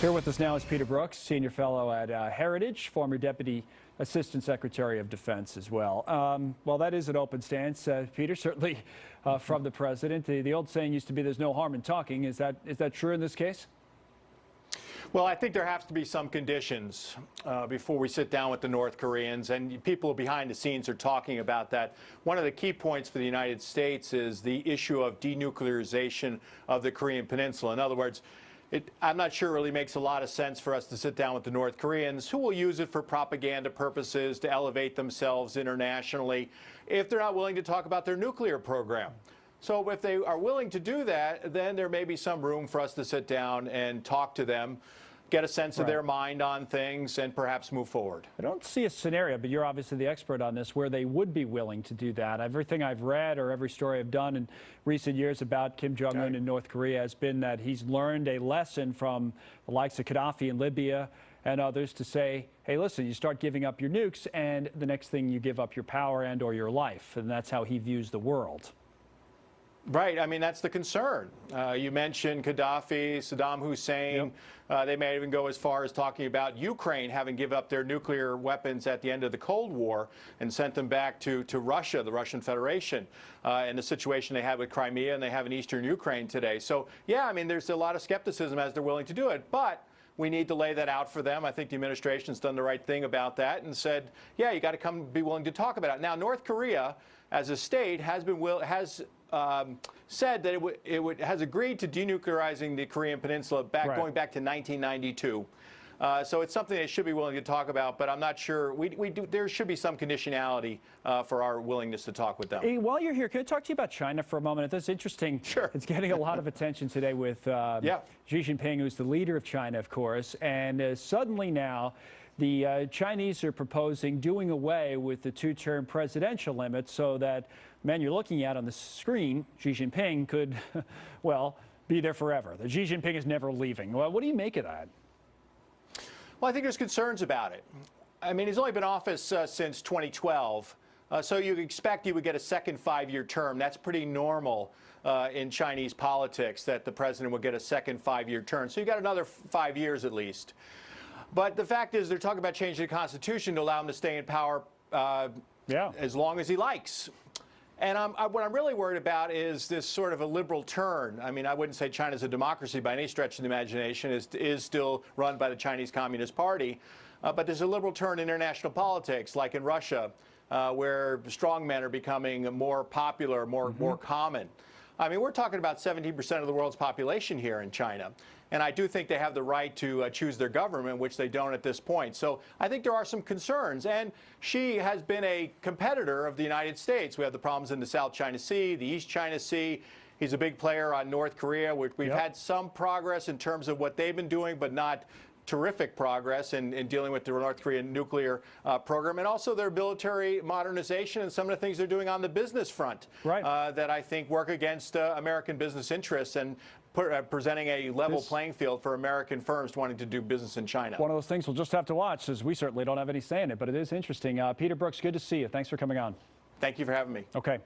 Here with us now is Peter Brookes, senior fellow at Heritage, former Deputy Assistant Secretary of Defense as well. Well, that is an open stance, Peter, certainly from the president. The old saying used to be there's no harm in talking. Is that true in this case? Well, I think there has to be some conditions before we sit down with the North Koreans, and people behind the scenes are talking about that. One of the key points for the United States is the issue of denuclearization of the Korean Peninsula. In other words, I'm not sure it really makes a lot of sense for us to sit down with the North Koreans, who will use it for propaganda purposes to elevate themselves internationally, if they're not willing to talk about their nuclear program. So if they are willing to do that, then there may be some room for us to sit down and talk to them, get a sense of their mind on things, and perhaps move forward. I don't see a scenario, but you're obviously the expert on this, where they would be willing to do that. Everything I've read or every story I've done in recent years about Kim Jong-un in North Korea has been that he's learned a lesson from the likes of Gaddafi in Libya and others to say, hey, listen, you start giving up your nukes, and the next thing you give up your power and or your life. And that's how he views the world. Right. I mean, that's the concern. You mentioned Gaddafi, Saddam Hussein. Yep. They may even go as far as talking about Ukraine having given up their nuclear weapons at the end of the Cold War and sent them back to Russia, the Russian Federation, and the situation they have with Crimea and they have in eastern Ukraine today. So, yeah, I mean, there's a lot of skepticism as they're willing to do it. But we need to lay that out for them. I think the administration's done the right thing about that and said, yeah, you got to come be willing to talk about it. Now, North Korea, as a state, has said that it has agreed to denuclearizing the Korean Peninsula going back to 1992. So it's something they should be willing to talk about, but I'm not sure. There should be some conditionality for our willingness to talk with them. Hey, while you're here, can I talk to you about China for a moment? That's interesting. Sure. It's getting a lot of attention today with Xi Jinping, who's the leader of China, of course, and suddenly now the Chinese are proposing doing away with the two-term presidential limit so that man you're looking at on the screen, Xi Jinping, could, well, be there forever. The Xi Jinping is never leaving. Well, what do you make of that? Well, I think there's concerns about it. I mean, he's only been in office since 2012, so you expect he would get a second 5-year term. That's pretty normal in Chinese politics, that the president would get a second 5-year term. So you got another 5 years at least. But the fact is, they're talking about changing the Constitution to allow him to stay in power as long as he likes. And what I'm really worried about is this sort of a liberal turn. I mean, I wouldn't say China's a democracy by any stretch of the imagination. It is still run by the Chinese Communist Party. But there's a liberal turn in international politics, like in Russia, where strongmen are becoming more popular, more common. I mean, we're talking about 17% of the world's population here in China. And I do think they have the right to choose their government, which they don't at this point. So I think there are some concerns. And Xi has been a competitor of the United States. We have the problems in the South China Sea, the East China Sea. He's a big player on North Korea. We've had some progress in terms of what they've been doing, but not terrific progress in dealing with the North Korean nuclear program, and also their military modernization and some of the things they're doing on the business front that I think work against American business interests and presenting a level playing field for American firms wanting to do business in China. One of those things we'll just have to watch, as we certainly don't have any say in it, but it is interesting. Peter Brookes, good to see you. Thanks for coming on. Thank you for having me. Okay.